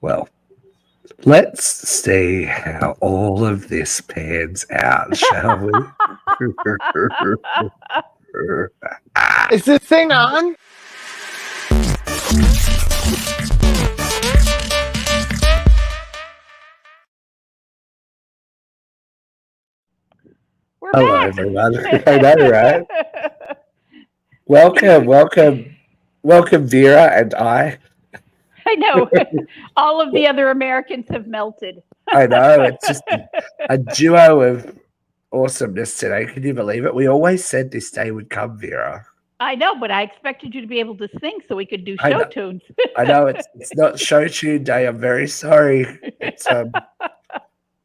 Well, let's see how all of this pans out, shall we? Is this thing on? We're Hello, back. everyone. I know, right? Welcome, Vera and I. I know. All of the other Americans have melted. I know, it's just a duo of awesomeness today. Can you believe it? We always said this day would come, Vera. I know, but I expected you to be able to sing so we could do I show know. tunes. I know it's not show tune day. I'm very sorry. It's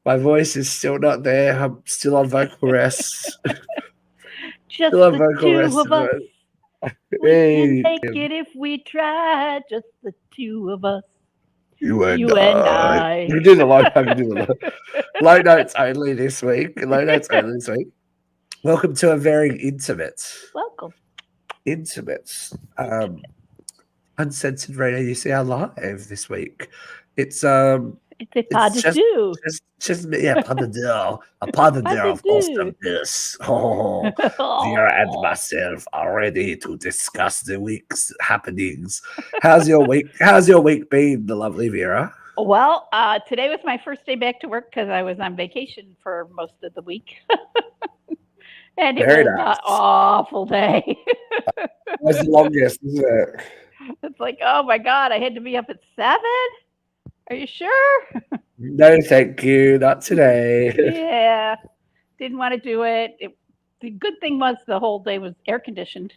my voice is still not there. I'm still on vocal rest. Just Still on the vocal two rest. of us. We can Hey, make it if we try. Just the two of us. you and You and I. I. We do the low. I can do the low notes only this week. Low notes only this week. Welcome to a very Welcome. uncensored radio UCR live this week. It's It's a pas de deux. just pas de deux, a pas de Pas deux de of deux. awesomeness. Oh, Vera and myself are ready to discuss the week's happenings. How's your week? How's your week been, the lovely Vera? Well, today was my first day back to work because I was on vacation for most of the week. And it Very was an nice. awful day. That's the longest, isn't it? It's like, oh my God, I had to be up at 7? Are you sure? No, thank you. Not today. Yeah, didn't want to do it. The good thing was the whole day was air conditioned.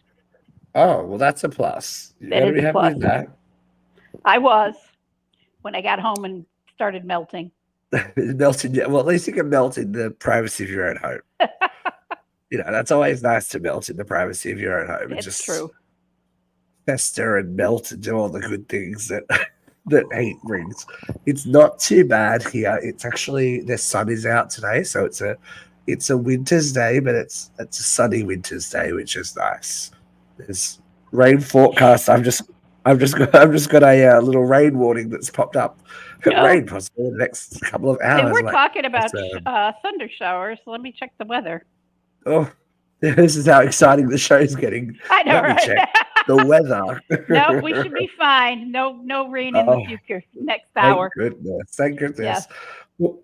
Oh, well, that's a plus. You That better is be a happy plus. with that. I was when I got home and started melting. Melted, yeah. Well, at least you can melt in the privacy of your own home. That's always nice to melt in the privacy of your own home and It's just true. fester and melt and do all the good things that that heat brings. It's not too bad here. It's actually the sun is out today, so it's a winter's day, but it's a sunny winter's day, which is nice. There's rain forecast. I've just got a little rain warning that's popped up. Oh, Rain possible in the next couple of they hours. were I'm like, talking about that's, thunder showers. Let me check the weather. oh, this is how exciting the show's getting. I know, Let me right? check the weather. No, we should be fine. No rain in the Oh, future. Next thank hour. goodness. Thank Yes. goodness.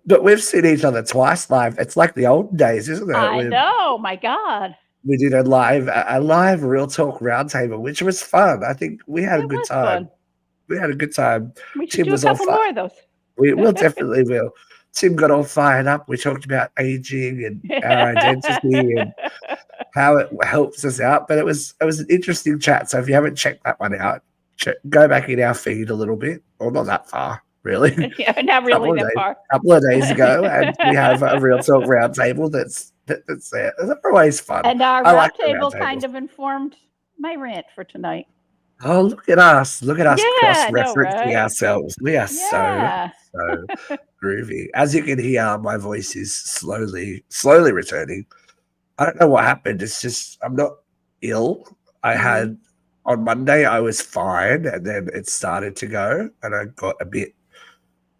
But we've seen each other twice live. It's like the old days, isn't it? I know. My God. We did a live Real Talk roundtable, which was fun. I think we had a It good was time. fun. We had a good time. We should Tim do a was all couple fun. more of those. We will definitely will. Tim got all fired up. We talked about aging and our identity and how it helps us out. But it was an interesting chat. So if you haven't checked that one out, go back in our feed a little bit, or not that far, really. Yeah, not really that far. Couple of days ago, and we have a Real Talk roundtable that's there. It's always fun. And our I like the roundtable roundtables. kind of informed my rant for tonight. Oh, look at us! Look at us Yeah, I know, cross-referencing right? ourselves. We are Yeah. so groovy. As you can hear, my voice is slowly returning. I don't know what happened. It's just I'm not ill. I Mhm. had on Monday I was fine, and then it started to go, and I got a bit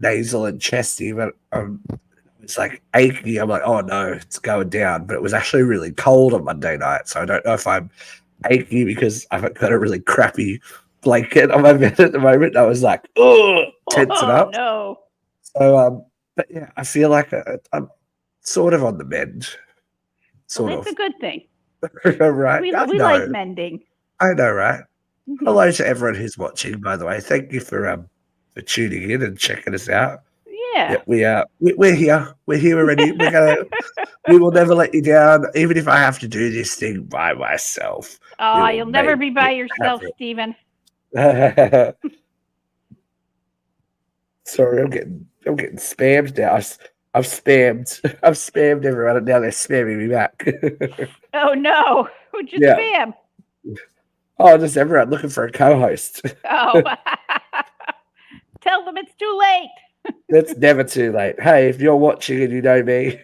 nasal and chesty, but it's like achy. I'm like, oh no, it's going down. But it was actually really cold on Monday night, so I don't know if I'm achy because I've got a really crappy blanket on my bed at the moment. I was like, oh, tensing Oh up. no. So, but yeah, I feel like I'm sort of on the mend. Well, Sort that's a of. good thing. Right? We I like know. mending. I know, right? Mhm. Hello to everyone who's watching, by the way. Thank you for tuning in and checking us out. Yeah. Yeah, we're here. We're here already. We will never let you down, even if I have to do this thing by myself. Oh, you'll never be by yourself, Stephen. Sorry, I'm getting spammed now. I've spammed everyone, and now they're spamming me back. Oh no. Who'd you Yeah. spam? Oh, just everyone looking for a co-host. Oh. Tell them it's too late. It's never too late. Hey, if you're watching and you know me,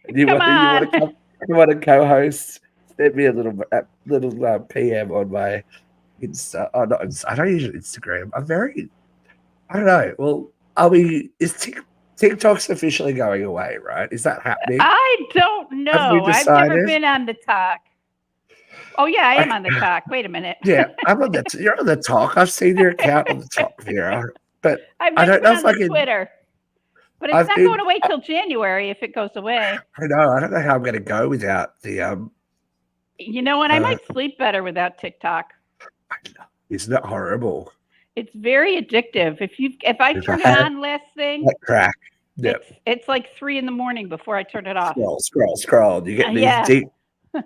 and you Come want on. to co-host, send me a little PM on my Insta. Oh, not Insta. I don't use Instagram. I don't know. Well, Are we? Is TikTok's officially going away? Right? Is that happening? I don't Have we know. I've never decided? been on the talk. Oh yeah, I am I, on the talk. Wait a minute. yeah, I'm on the. You're on the talk. I've seen your account on the talk, Vera. But I've I never don't been know on if I the can. Twitter, but it's I've not going been. away till January if it goes away. I know. I don't know how I'm going to go without the. You know what? I might sleep better without TikTok. Isn't it horrible? It's very addictive. If I If turn it I had on last thing, that crack. Yeah. it's like 3 a.m. before I turn it off. Scroll. You get Yeah.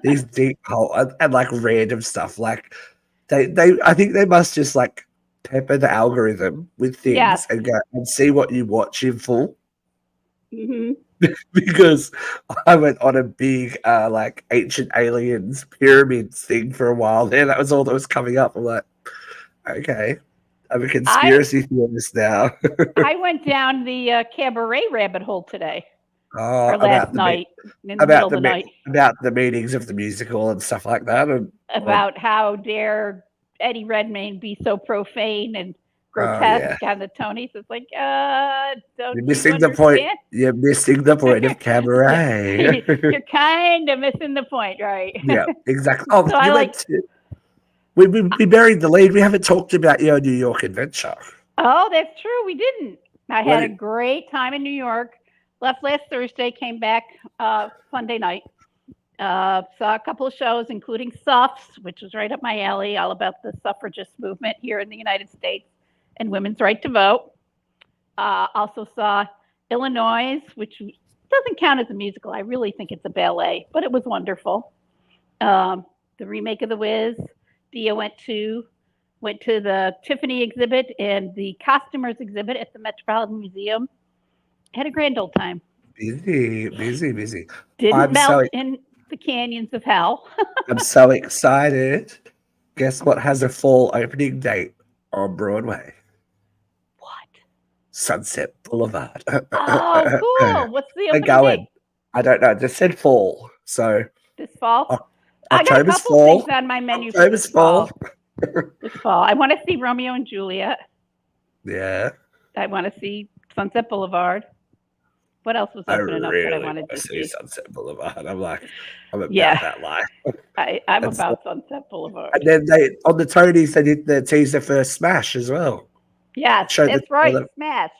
these deep hole and like random stuff. Like they I think they must just like pepper the algorithm with things Yes. and go and see what you watch in full. hmm Because I went on a big like ancient aliens pyramids thing for a while there. That was all that was coming up. I'm like, okay, I'm a conspiracy theorist now. I went down the cabaret rabbit hole today or last night in the middle of the night about the meanings of the musical and stuff like that, and about how dare Eddie Redmayne be so profane and grotesque yeah. on the Tonys. It's like, don't You're you missing the point. understand? You're missing the point of cabaret. You're kind of missing the point, right? Yeah, exactly. Oh, So you went to. We buried the lead. We haven't talked about your New York adventure. Oh, that's true. We didn't. I What had a it- great time in New York. Left last Thursday, came back Sunday night. Saw a couple of shows, including Suffs, which was right up my alley, all about the suffragist movement here in the United States and women's right to vote. Also saw Illinois, which doesn't count as a musical. I really think it's a ballet, but it was wonderful. The remake of The Wiz. Dia went to the Tiffany exhibit and the costumers exhibit at the Metropolitan Museum. Had a grand old time. Busy. Didn't melt in the canyons of hell. I'm so excited. Guess what has a fall opening date on Broadway? What? Sunset Boulevard. Oh, cool. What's the They're opening going. date? I don't know. They said fall. So This fall? I got a October's couple fall. things on my menu for October's this fall. fall. This fall. I want to see Romeo and Juliet. Yeah. I want to see Sunset Boulevard. What else was opening up that I wanted to see? Sunset Boulevard. I'm about Yeah. that life. I'm about Sunset Boulevard. And then they on the Tonys they did the teaser for Smash as well. Yes, that's right. Smash.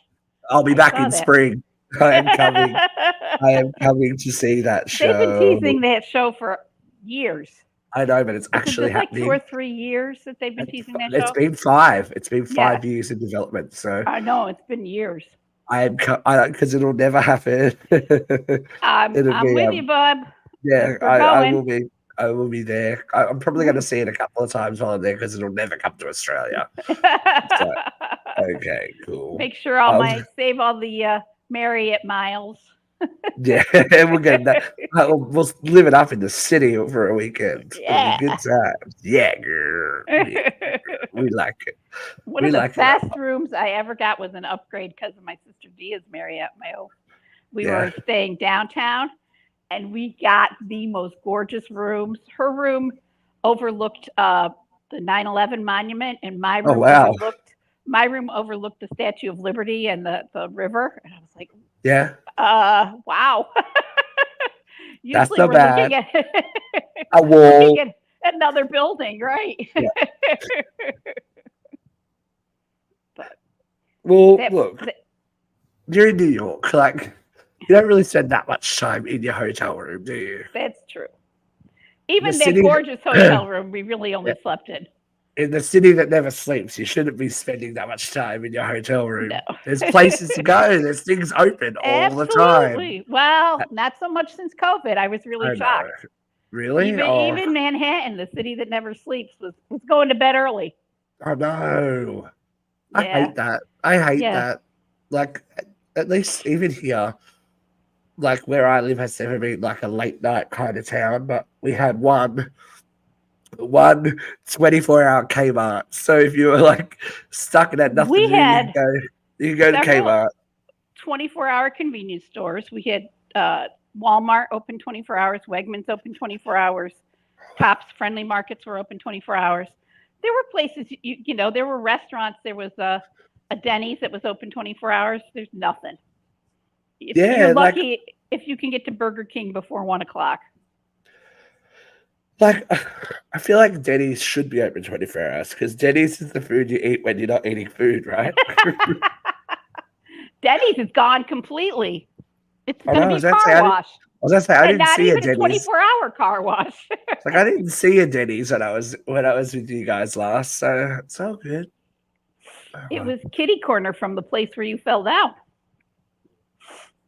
I'll be back in spring. I am coming. I am coming to see that show. They've been teasing that show for years. I know, but it's actually happening. Like 2 or 3 years that they've been teasing that show. It's been 5. It's been 5 years in development. So I know it's been years. Because it'll never happen. I'm with you, Bob. Yeah, I will be. I will be there. I'm probably going to see it a couple of times while I'm there because it'll never come to Australia. So, okay, cool. Make sure save all the Marriott miles. Yeah, we'll get that. We'll live it up in the city for a weekend. Yeah, good times. Yeah, girl. We like it. One of the best rooms I ever got was an upgrade because of my sister Dia's Marriott. We were staying downtown, and we got the most gorgeous rooms. Her room overlooked the 9/11 monument, and my room overlooked the Statue of Liberty and the river. And I was like, yeah. Wow. That's not bad. Looking at a wall. Looking at another building, right? Yeah. Well, look, you're in New York. Like, you don't really spend that much time in your hotel room, do you? That's true. Even that gorgeous hotel room, we really only slept in. In the city that never sleeps, you shouldn't be spending that much time in your hotel room. No. There's places to go. There's things open all the time. Well, not so much since COVID. I was really shocked. Really? Even Manhattan, the city that never sleeps, was going to bed early. I know. I hate that. I hate that. Like, at least even here, like where I live has never been like a late night kind of town, but we had one 24-hour Kmart. So if you were like stuck in that nothing, you can go to Kmart. 24-hour convenience stores. We had Walmart open 24 hours, Wegmans open 24 hours, Tops Friendly Markets were open 24 hours. There were places, there were restaurants. There was a Denny's that was open 24 hours. There's nothing. Yeah, You're like lucky if you can get to Burger King before 1:00. like I feel like Denny's should be open 24 hours because Denny's is the food you eat when you're not eating food, right? Denny's is gone completely. It's I going to know. I be was a gonna say car wash. I And didn't not see a even a Denny's. 24-hour car wash. It's like I didn't see a Denny's when I was with you guys last, so it's all good. Oh, It well. was kitty corner from the place where you fell down.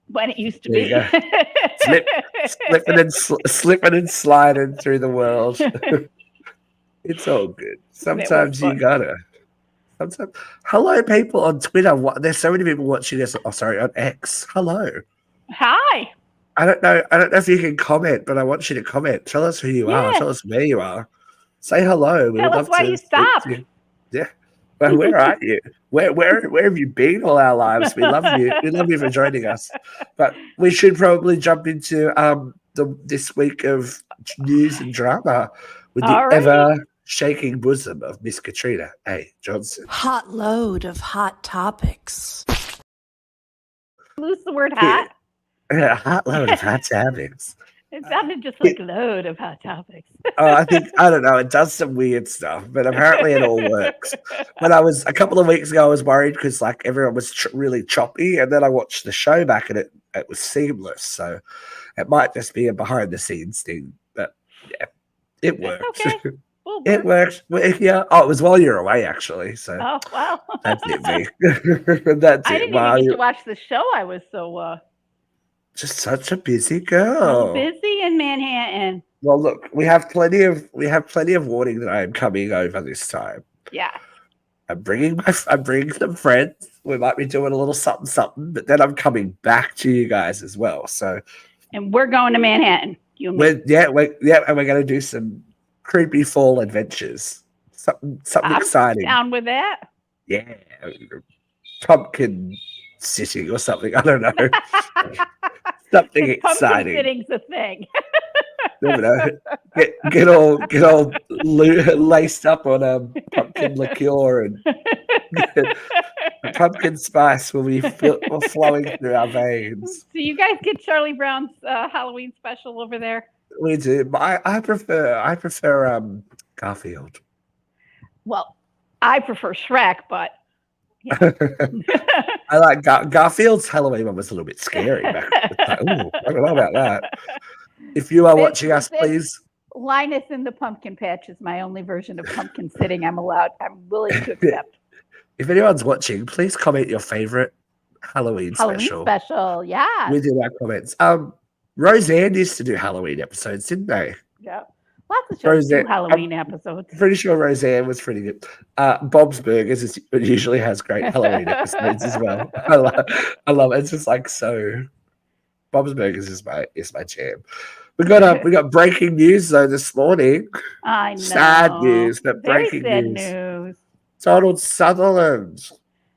When it used to There you be. go. Slipping and sliding through the world. It's all good. Sometimes you fun. gotta. Sometimes. Hello, people on Twitter. There's so many people watching this. Oh, sorry, on X. Hello. Hi. I don't know if you can comment, but I want you to comment. Tell us who you are. Yes. Tell us where you are. Say hello. We Tell would us love why to you speak to stopped. you. Yeah. Well, where are you? Where have you been all our lives? We love you. We love you for joining us. But we should probably jump into this week of news and drama with the All right. ever shaking bosom of Miss Katrina A. Johnson. Hot load of hot topics. Lose the word hot. A hot load of hot topics. It sounded just like load of hot topics. I don't know. It does some weird stuff, but apparently it all works. When a couple of weeks ago, I was worried because like everyone was really choppy, and then I watched the show back and it was seamless. So it might just be a behind the scenes thing, but yeah, it works. Okay. It works. Yeah. Oh, it was while you were away, actually. So Oh, wow. that's it, V. That's I it. didn't Wow, even get you're to watch the show. I was so just such a busy girl. busy in Manhattan. Well, look, we have plenty of warning that I am coming over this time. Yeah. I'm bringing some friends. We might be doing a little something, but then I'm coming back to you guys as well. So, and we're going to Manhattan. You and me. and we're going to do some creepy fall adventures. Something I'm exciting. Down with that. Yeah, pumpkin sitting or something. I don't know. Something exciting. Pumpkin sitting's a thing. Never know. Get all laced up on pumpkin liqueur and pumpkin spice will be flowing through our veins. Do you guys get Charlie Brown's Halloween special over there? We do. But I prefer Garfield. Well, I prefer Shrek, but I like Garfield's Halloween one was a little bit scary. Like, I don't know about that. If you are watching us, please. Linus in the Pumpkin Patch is my only version of pumpkin sitting I'm willing to accept. If anyone's watching, please comment your favorite Halloween special. Yeah. Within our comments. Roseanne used to do Halloween episodes, didn't they? Yeah. Lots of shows do Halloween episodes. Pretty sure Roseanne was pretty good. Bob's Burgers usually has great Halloween episodes as well. I love it. It's just like so. Bob's Burgers is my jam. We got breaking news though this morning. I know. Sad news, but Very breaking sad news. Donald Sutherland.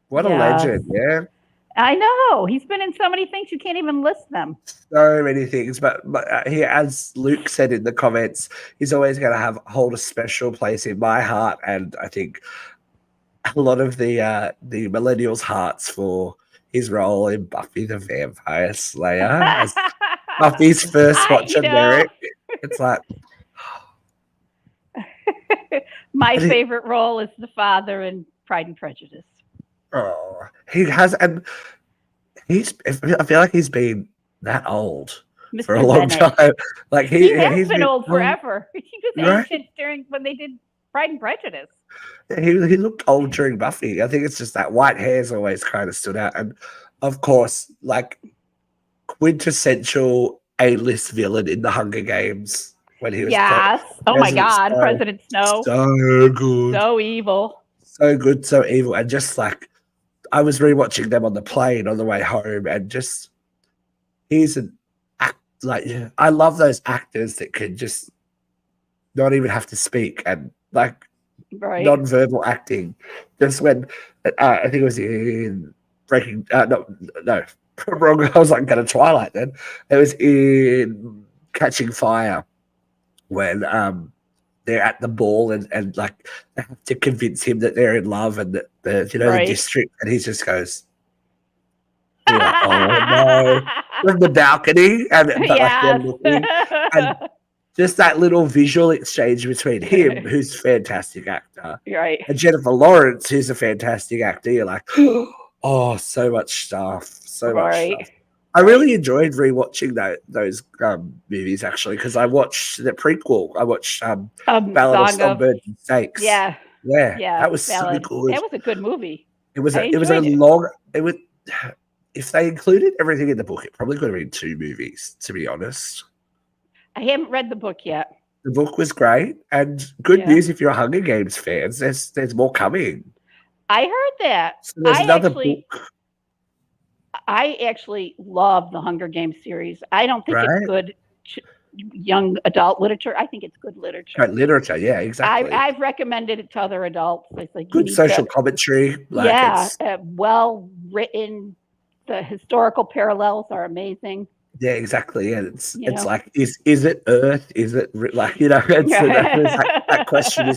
What a legend, yeah. I know. He's been in so many things you can't even list them. So many things, but he, as Luke said in the comments, he's always going to hold a special place in my heart, and I think a lot of the millennials' hearts for his role in Buffy the Vampire Slayer as Buffy's first watch of Merrick. It's like my favorite role is the father in Pride and Prejudice. Oh, he has, and I feel like he's been that old Mr. for a long time. Like he has been old forever. He was ancient during when they did Pride and Prejudice. He looked old during Buffy. I think it's just that white hair's always kind of stood out, and of course, like quintessential A-list villain in the Hunger Games when he was. Yes. Oh my God, President Snow. So good. So evil. So good, so evil, and just like. I was rewatching them on the plane on the way home, and just he's an act like I love those actors that can just not even have to speak and like non-verbal acting. Just when I think it was in Breaking, no, wrong. I was like going to Twilight. Then it was in Catching Fire when they're at the ball and like they have to convince him that they're in love and that the district, and he just goes, and you're like, oh no, from the balcony, but like they're looking, and just that little visual exchange between him, who's a fantastic actor, Right. and Jennifer Lawrence, who's a fantastic actor. You're like, oh, so much stuff, so much stuff. I really enjoyed rewatching those movies actually, because I watched the prequel. I watched Ballad of Songbirds and Snakes. Yeah, that was Ballad. so good. That was a good movie. It was a long. It was, if they included everything in the book, it probably could have been 2 movies. To be honest, I haven't read the book yet. the book was great, and good news if you're a Hunger Games fans. There's more coming. I heard that. So there's another book. I actually love the Hunger Games series. I don't think it's good young adult literature. I think it's good literature. Right, literature, yeah, exactly. I've recommended it to other adults. It's like good social commentary. Like well written. The historical parallels are amazing. Yeah, exactly. And it's like, is it Earth? Is it like it's that question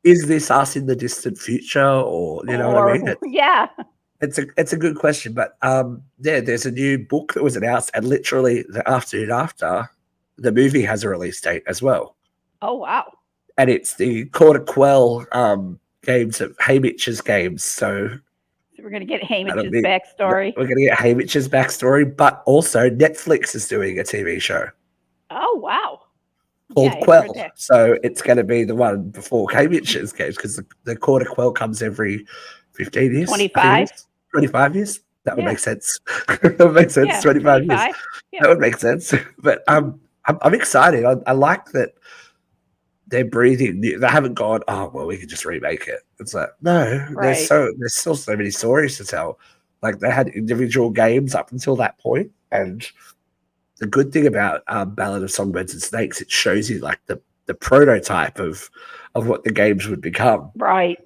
is this us in the distant future, or you know what I mean? It's a good question, but there's a new book that was announced, and literally the afternoon after, the movie has a release date as well. Oh wow! And it's the Quarter Quell games of Haymitch's games. So we're gonna get Haymitch's backstory. We're gonna get Haymitch's backstory, but also Netflix is doing a TV show. Oh wow! Called Quell. So it's going to be the one before Haymitch's games, because the Quarter Quell comes every 15 years. 25 years. That would make sense. That would make sense. Yeah, 25 years. Yeah. That would make sense. But I'm excited. I like that they're breathing. They haven't gone, oh well, we can just remake it. It's like, no, there's still so many stories to tell. Like they had individual games up until that point, and the good thing about Ballad of Songbirds and Snakes, it shows you like the prototype of what the games would become. Right.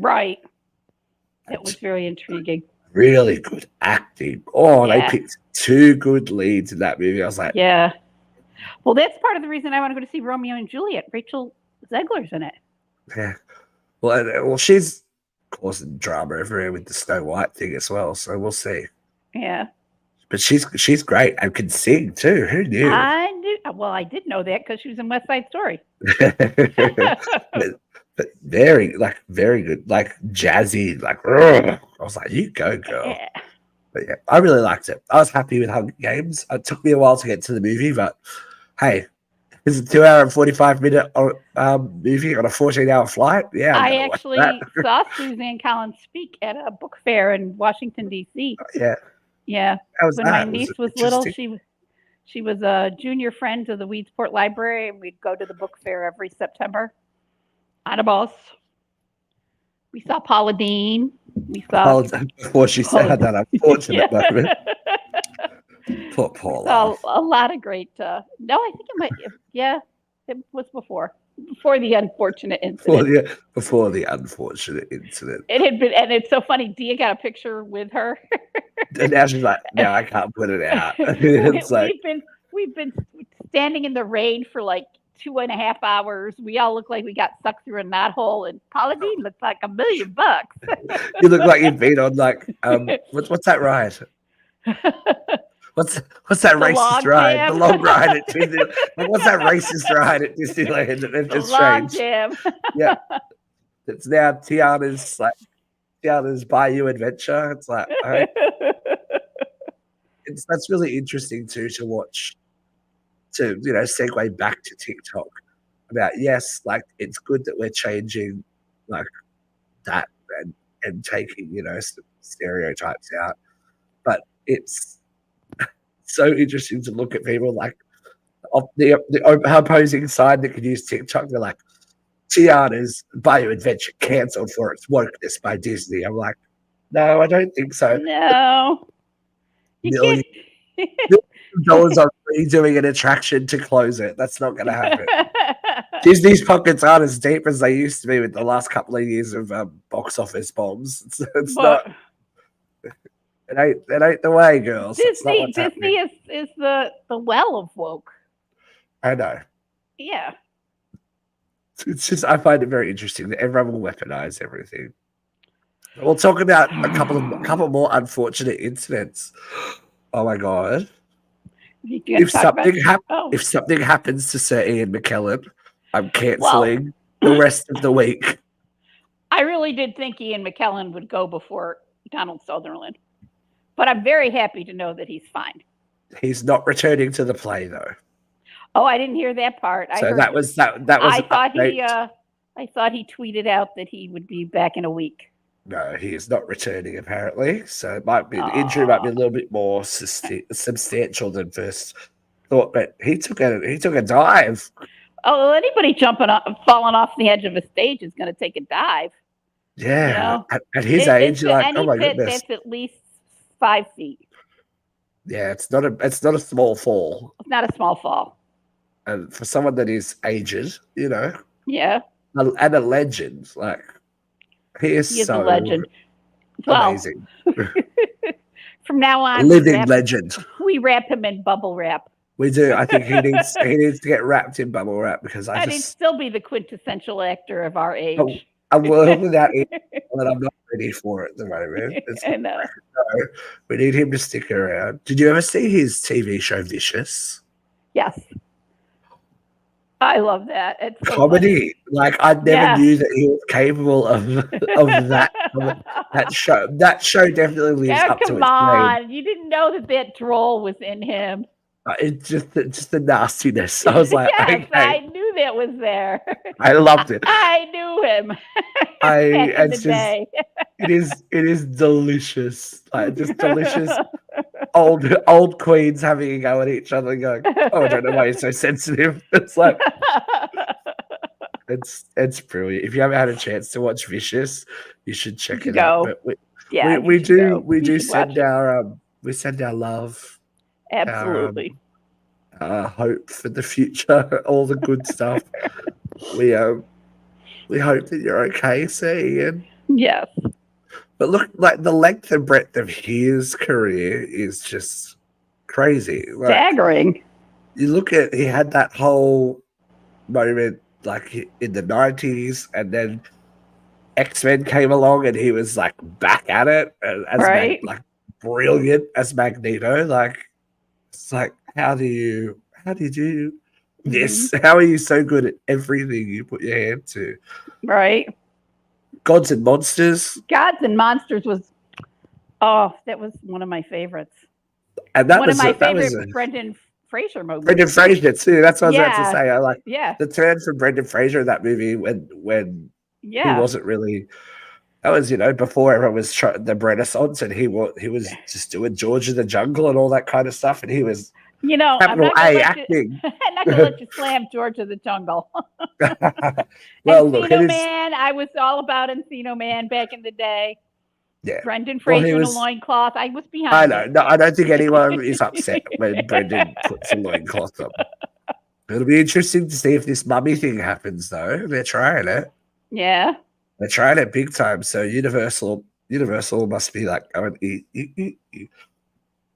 That was very intriguing. Really good acting. Oh, they picked 2 good leads in that movie. I was like, yeah. Well, that's part of the reason I want to go to see Romeo and Juliet. Rachel Zegler's in it. Yeah. Well, she's causing drama everywhere with the Snow White thing as well. So we'll see. Yeah. But she's great and can sing too. Who knew? I knew. Well, I did know that because she was in West Side Story. but very good, like jazzy, like I was like, you go, girl. Yeah. But yeah, I really liked it. I was happy with Hunger Games. It took me a while to get to the movie, but hey, it's a 2-hour and 45-minute movie on a 14-hour flight. Yeah, I actually saw Suzanne Collins speak at a book fair in Washington D.C. Yeah. When my niece was little, she was a junior friend to the Weedsport Library, and we'd go to the book fair every September on a bus. We saw Paula Dean. We saw before she had that unfortunate moment. Poor Paula. A lot of great. No, I think it might. Yeah, it was before the unfortunate incident. Before the unfortunate incident. It had been, and it's so funny. Dia got a picture with her, and now she's like, "No, I can't put it out." It's we've been standing in the rain for like 2.5 hours. We all look like we got sucked through a knothole, and Paula Dean looks like $1 million. You look like you've been on like what's that ride? What's that racist ride? Jam. The long ride at Disneyland. Like, what's that racist ride at Disneyland? It's strange. Jam. Yeah, it's now Tiana's Bayou Adventure. It's like that's really interesting too to watch. To segue back to TikTok about like it's good that we're changing like that and taking some stereotypes out, but it's so interesting to look at people like the opposing side that can use TikTok. They're like, Tiana's Bayou Adventure cancelled for its wokeness by Disney. I'm like, no, I don't think so. No, $1 million on redoing an attraction to close it. That's not going to happen. Disney's pockets aren't as deep as they used to be with the last couple of years of box office bombs. It's not. It ain't the way, girls. Disney is the well of woke. I know. Yeah. It's just I find it very interesting that everyone will weaponize everything. We'll talk about a couple more unfortunate incidents. Oh my god! You gonna talk about? Oh, If something happens to Sir Ian McKellen, I'm well, canceling the rest of the week. I really did think Ian McKellen would go before Donald Sutherland, but I'm very happy to know that he's fine. He's not returning to the play though. Oh, I didn't hear that part. I So heard that was an update. I thought he tweeted out that he would be back in a week. No, he is not returning apparently. So it might be the injury might be a little bit more substantial than first thought. But he took a dive. Oh, anybody falling off the edge of a stage is going to take a dive. Yeah, you know? At his age, you're like, any oh my pit goodness. That's at least 5 feet. Yeah, it's not a small fall. It's not a small fall. And for someone that is aged, Yeah. And a legend, like he is a legend. Amazing. From now on, living legend. We wrap him in bubble wrap. We do. I think he needs to get wrapped in bubble wrap because he'd still be the quintessential actor of our age. I'm well without it, but I'm not ready for it at the moment. I know. We need him to stick around. Did you ever see his TV show Vicious? Yes. I love that. It's so comedy. Funny. Like I never knew that he was capable of that show. That show definitely lives up to its name. Come on, you didn't know that troll was in him. It's just the nastiness. I was like, yes, okay. I knew that was there. I loved it. I knew him. It is delicious. Like just delicious. Old queens having a go at each other and going, oh, I don't know why you're so sensitive. It's like it's brilliant. If you haven't had a chance to watch Vicious, you should check it out. But we do send our love. Absolutely. Hope for the future, all the good stuff. We hope that you're okay, Sir Ian. Yes. But look, like the length and breadth of his career is just crazy. Like, staggering. You look at he had that whole moment like in the 90s, and then X-Men came along and he was like back at it as like brilliant as Magneto. Like it's like how do you do this? How are you so good at everything you put your hand to? Right. Gods and Monsters. Gods and Monsters was that was one of my favorites. And that one was of my favorite Brendan Fraser movies. Brendan Fraser too. That's what I was about to say. I like the turn from Brendan Fraser in that movie when he wasn't really. That was before everyone was the Renaissance, and he was just doing George of the Jungle and all that kind of stuff, and he was capital A acting. I'm not gonna let you slam George of the Jungle. Well, look, Man, I was all about Encino Man back in the day. Yeah, Brendan Fraser in a loincloth. I was behind. I know. No, I don't think anyone is upset when Brendan puts a loincloth on. It'll be interesting to see if this mummy thing happens, though. They're trying it. Yeah, they're trying it big time. So Universal must be like going eat.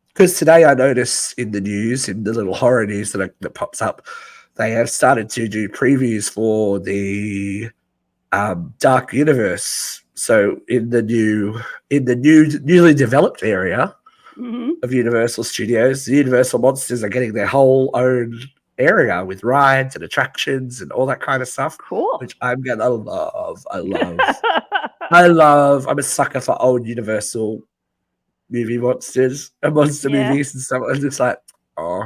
Because today I noticed in the news, in the little horror news that pops up, they have started to do previews for the Dark Universe. So in the newly developed area of Universal Studios, the Universal Monsters are getting their whole own area with rides and attractions and all that kind of stuff. Cool. Which I'm gonna love. I love. I'm a sucker for old Universal movie monsters and monster movies and stuff. I'm just like,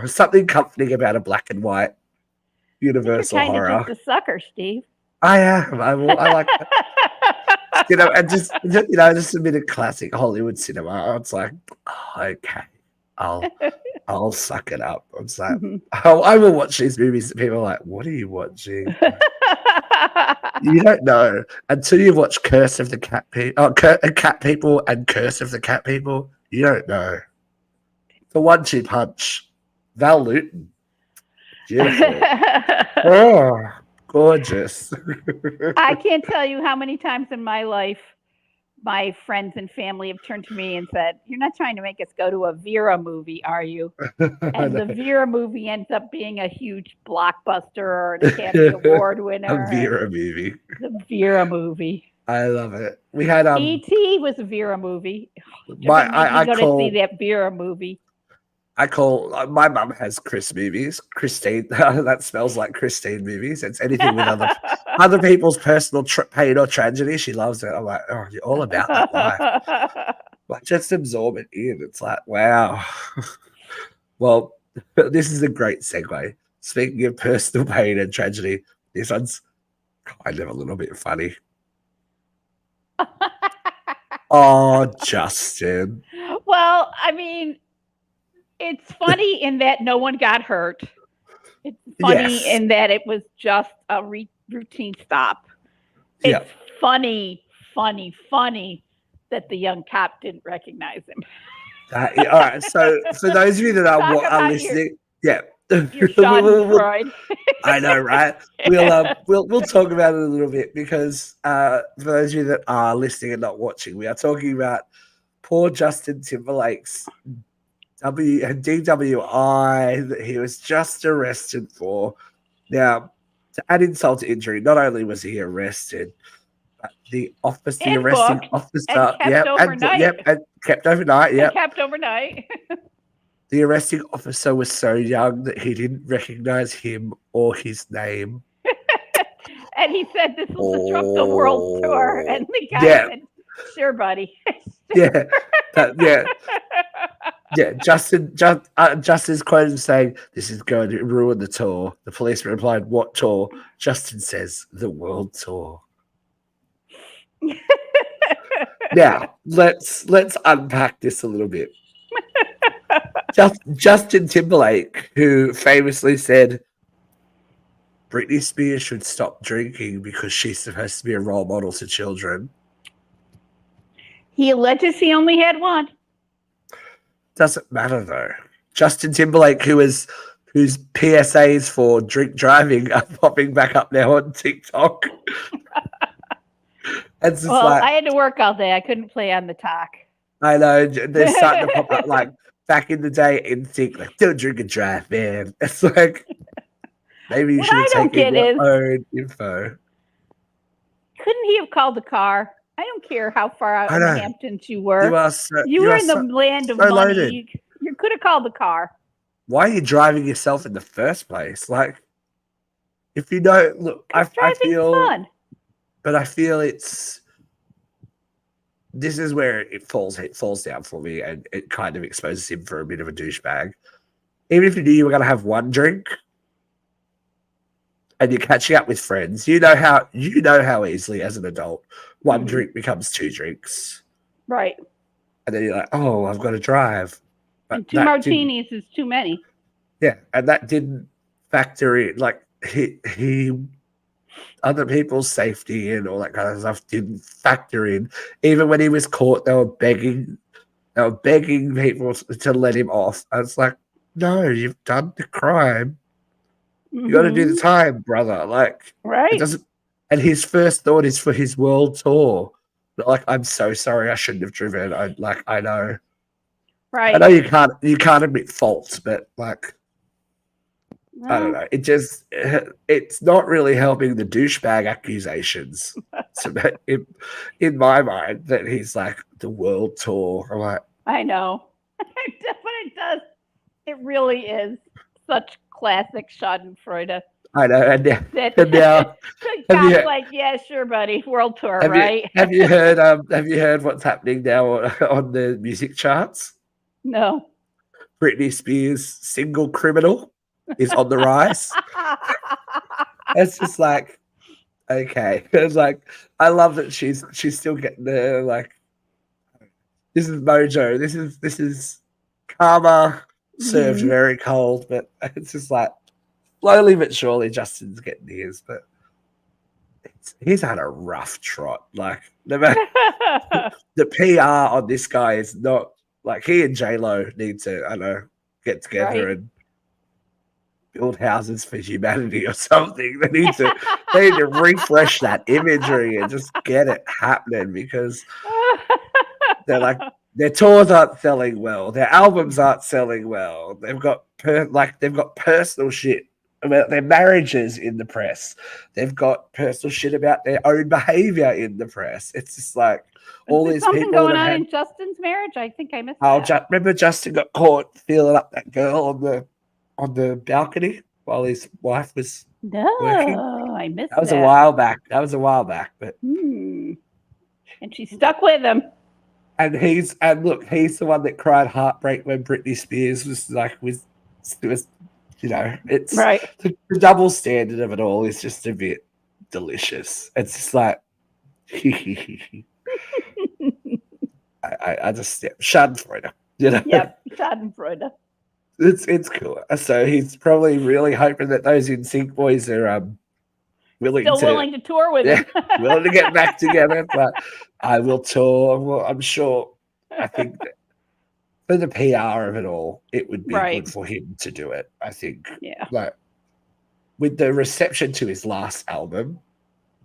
something comforting about a black and white Universal You're horror. Just a sucker, Steve. I am. I like that. And just just a bit of classic Hollywood cinema. It's like, okay, I'll suck it up. I'm like, I will watch these movies that people are like, what are you watching? You don't know until you watch Curse of the Cat People, Cat People and Curse of the Cat People. You don't know. The 1-2 punch. Val Lewton. Beautiful. Oh, gorgeous. I can't tell you how many times in my life my friends and family have turned to me and said, "You're not trying to make us go to a Vera movie, are you?" And the Vera movie ends up being a huge blockbuster or an Academy Award winner. A Vera movie. The Vera movie. I love it. We had E.T. was a Vera movie. I go call to see that Vera movie. I call my mum has Chris movies. Christine, that smells like Christine movies. It's anything with other people's personal pain or tragedy. She loves it. I'm like, oh, you're all about that life. Like, just absorb it in. It's like, wow. Well, this is a great segue. Speaking of personal pain and tragedy, this one's kind of a little bit funny. Oh, Justin. Well, I mean, it's funny in that no one got hurt. It's funny in that it was just a routine stop. It's funny that the young cop didn't recognize him. All right. So for those of you that are listening, your Schadenfreude. I know, right? We'll talk about it a little bit because for those of you that are listening and not watching, we are talking about poor Justin Timberlake's DWI that he was just arrested for. Now, to add insult to injury, not only was he arrested, but the arresting officer, and kept overnight. The arresting officer was so young that he didn't recognize him or his name. And he said, "This will disrupt the world tour." And the guy said, "Sure, buddy." Justin's quoted saying, "This is going to ruin the tour." The policeman replied, "What tour?" Justin says, "The world tour." Now, let's unpack this a little bit. Justin Timberlake, who famously said Britney Spears should stop drinking because she's supposed to be a role model to children. He alleges he only had one. Doesn't matter though. Justin Timberlake, whose PSAs for drink driving are popping back up now on TikTok. I had to work all day. I couldn't play on the talk. I know. They're starting to pop up like back in the day in sync, like, don't drink and drive, man. It's like maybe you should have taken your own info. Couldn't he have called the car? I don't care how far out in the Hamptons you were. You were in the land of money. Loaded. You could have called the car. Why are you driving yourself in the first place? Like, if you don't look, I feel fun. But I feel this is where it falls down for me, and it kind of exposes him for a bit of a douchebag. Even if you knew you were going to have one drink, and you're catching up with friends, you know how easily as an adult one drink becomes two drinks, right? And then you're like, oh, I've got to drive. But and two martinis is too many. Yeah, and that didn't factor in. Like he other people's safety and all that kind of stuff didn't factor in. Even when he was caught, they were begging people to let him off. I was like, no, you've done the crime. You got to do the time, brother. Like, right? It doesn't. And his first thought is for his world tour. Like, I'm so sorry, I shouldn't have driven. I know. Right. I know you can't admit faults, but like, no. I don't know. It's not really helping the douchebag accusations. So in my mind, that he's like the world tour. I'm like, I know. But it does. It really is such classic Schadenfreude. I know. And now like, yeah, sure, buddy. World tour, right? Have you heard what's happening now on the music charts? No. Britney Spears' Single Criminal is on the rise. It's just like, okay. It's like, I love that she's still getting there. Like, this is mojo. This is karma served very cold, but it's just like slowly but surely Justin's getting his, but he's had a rough trot. Like, no matter, the PR on this guy is not like, he and J-Lo need to, I don't know, get together and build houses for humanity or something. They need to refresh that imagery and just get it happening because they're like their tours aren't selling well, their albums aren't selling well. They've got personal shit about their marriages in the press. They've got personal shit about their own behavior in the press. It's just like all Is these something people going that on have in Justin's marriage? I think I missed Oh, that. remember Justin got caught feeling up that girl on the balcony while his wife was working? No, I missed That was that. a while back. But And she stuck with him. and he's the one that cried heartbreak when Britney Spears was it's Right. the double standard of it all is just a bit delicious. It's just like I just Schadenfreude, Yep, Schadenfreude. It's cool. So he's probably really hoping that those NSYNC boys are willing to tour with him. willing to get back together. But I will tour. Well, I'm sure. I think that for the PR of it all, it would be good for him to do it. I think. Yeah. Like with the reception to his last album,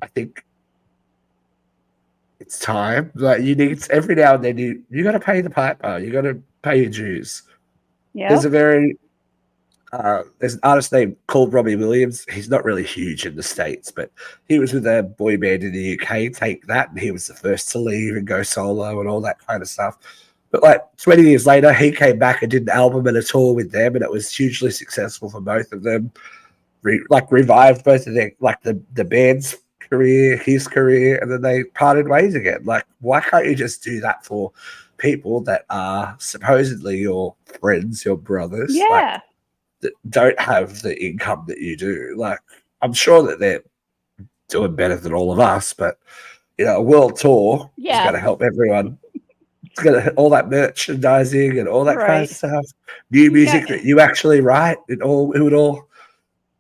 I think it's time. Like you need every now and then you got to pay the piper. You got to pay your dues. Yeah. There's an artist named called Robbie Williams. He's not really huge in the States, but he was with a boy band in the UK, Take That, and he was the first to leave and go solo and all that kind of stuff. But like 20 years later, he came back and did an album and a tour with them, and it was hugely successful for both of them. Revived both of their the band's career, his career, and then they parted ways again. Like, why can't you just do that for people that are supposedly your friends, your brothers? Yeah. That don't have the income that you do. Like, I'm sure that they're doing better than all of us, but a world tour is going to help everyone. It's going to all that merchandising and all that kind of stuff. New music that you actually write. It would all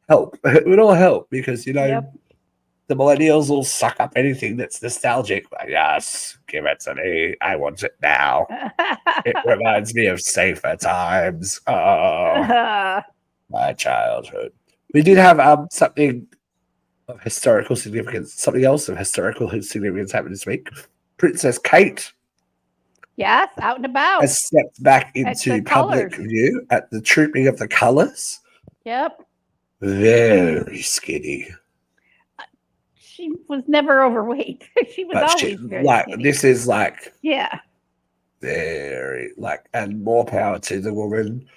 help. It would all help because the millennials will suck up anything that's nostalgic. Like, yes, give it to me. I want it now. It reminds me of safer times. Oh, my childhood. We did have something of historical significance. Something else of historical significance happened this week. Princess Kate. Yes, out and about. Has stepped back into public view at the Trooping of the Colours. Yep. Very skinny. She was never overweight. She was always very skinny. This is very and more power to the woman.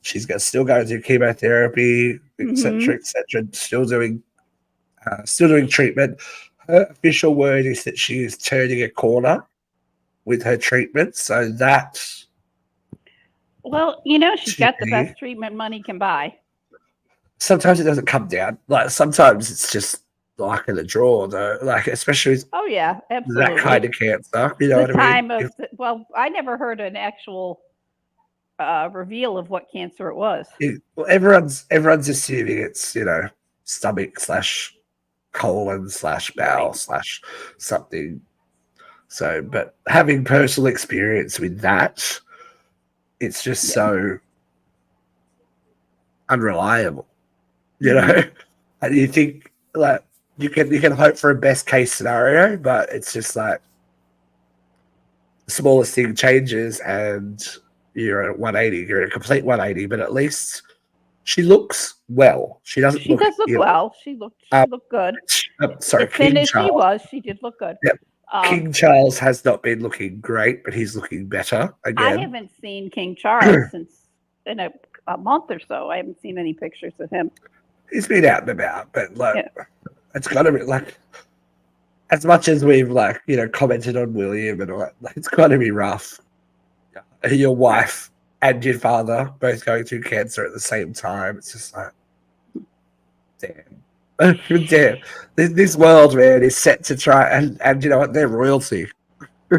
She's still going through chemotherapy, etc., etc. Still doing treatment. Her official word is that she is turning a corner with her treatment. So that's she's got the best treatment money can buy. Sometimes it doesn't come down. Like sometimes it's just luck in the draw, though. Like especially absolutely that kind of cancer. You know what I mean? I never heard an actual reveal of what cancer it was. Everyone's assuming it's stomach / colon / bowel / something. So, but having personal experience with that, it's just so unreliable, And you think like you can hope for a best case scenario, but it's just like the smallest thing changes and you're at 180. You're at a complete 180, but at least she looks well. She does look well. She looked good. Sorry, she did look good. Yep. King Charles has not been looking great, but he's looking better again. I haven't seen King Charles since in a month or so. I haven't seen any pictures of him. He's been out and about, but it's got to be as much as we've commented on William and all that, it's got to be rough. Your wife and your father both going through cancer at the same time. It's just like, damn. Damn. This world, man, is set to try and you know what, they're royalty.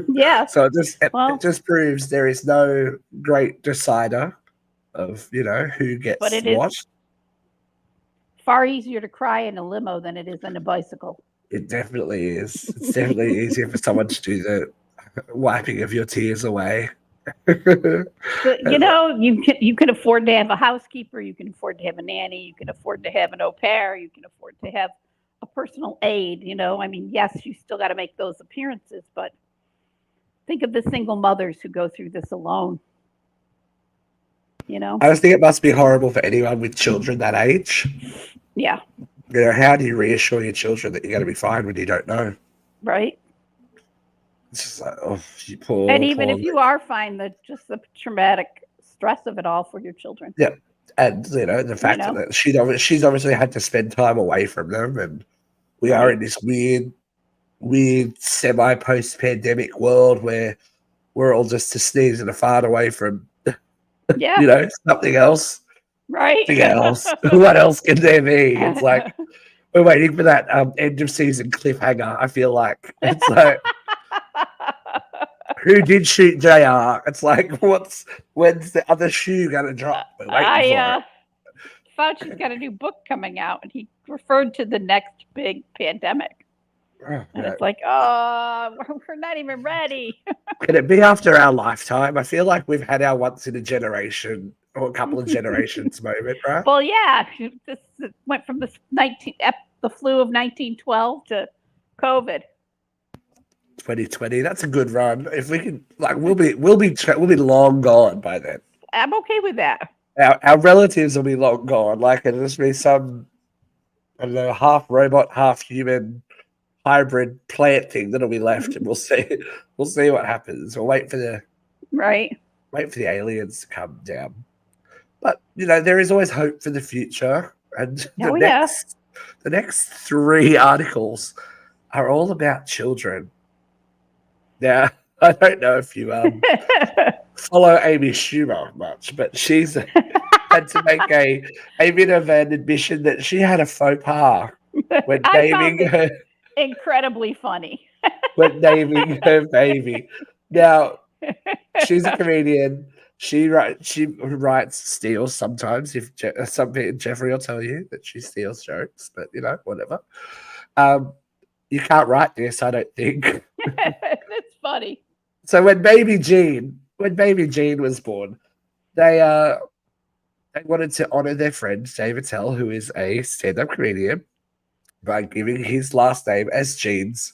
Yeah. So it just proves there is no great decider of who gets but it what. Is far easier to cry in a limo than it is in a bicycle. It definitely is. It's definitely easier for someone to do the wiping of your tears away. So, you can afford to have a housekeeper, you can afford to have a nanny, you can afford to have an au pair, you can afford to have a personal aide. I mean, yes, you still got to make those appearances, but think of the single mothers who go through this alone. I just think it must be horrible for anyone with children that age. Yeah. How do you reassure your children that you're going to be fine when you don't know? Right. It's just like, oh, you poor. And even poor if you are fine, just the traumatic stress of it all for your children. Yeah. And, the fact that she's obviously had to spend time away from them. And we are in this weird semi-post-pandemic world where we're all just a sneeze and a fart away from, something else. Right. Something else. What else can there be? It's like we're waiting for that end of season cliffhanger. I feel like it's like who did shoot JR? It's like when's the other shoe gonna drop? We're waiting for it. Fauci's got a new book coming out, and he referred to the next big pandemic. And it's like, we're not even ready. Can it be after our lifetime? I feel like we've had our once in a generation or a couple of generations moment, right? Well, yeah, this went from the flu of 1912 to COVID. 2020. That's a good run. If we can, we'll be long gone by then. I'm okay with that. Our relatives will be long gone. It'll just be some, I don't know, half robot, half human hybrid plant thing that'll be left, and we'll see what happens. We'll wait for the aliens to come down. But there is always hope for the future, and the next 3 articles are all about children. Now, I don't know if you follow Amy Schumer much, but she's had to make a bit of an admission that she had a faux pas when naming her. Incredibly funny. When naming her baby. Now, she's a comedian. She writes, steals sometimes. If Jeffrey will tell you that she steals jokes, but whatever. You can't write this, I don't think. That's funny. So when baby Jean was born, they wanted to honor their friend Dave Attell, who is a stand-up comedian, by giving his last name as Jean's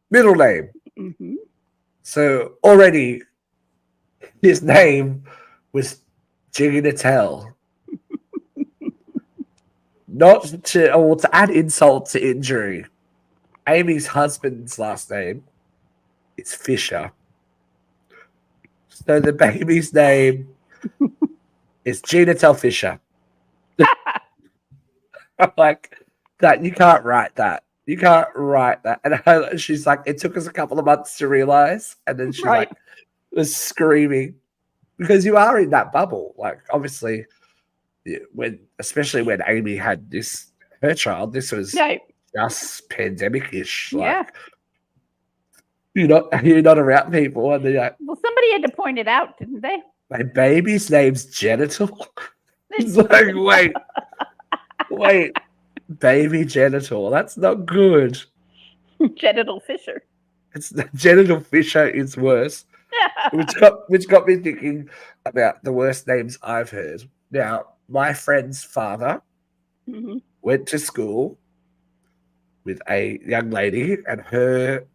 middle name. Mm-hmm. So already his name was Jean Attell. To add insult to injury, Amy's husband's last name is Fisher. So the baby's name is Jean Attell Fisher. I'm like, that you can't write that. You can't write that. And she's like, it took us a couple of months to realize. And then she was screaming because you are in that bubble. Obviously, especially when Amy had her child, this was just pandemic-ish. You're not around people, and they're like, well, somebody had to point it out, didn't they? My baby's name's Genital. It's like, wait. Baby Genital. That's not good. Genital Fisher. It's Genital Fisher is worse. which got me thinking about the worst names I've heard. Now, my friend's father went to school with a young lady, and her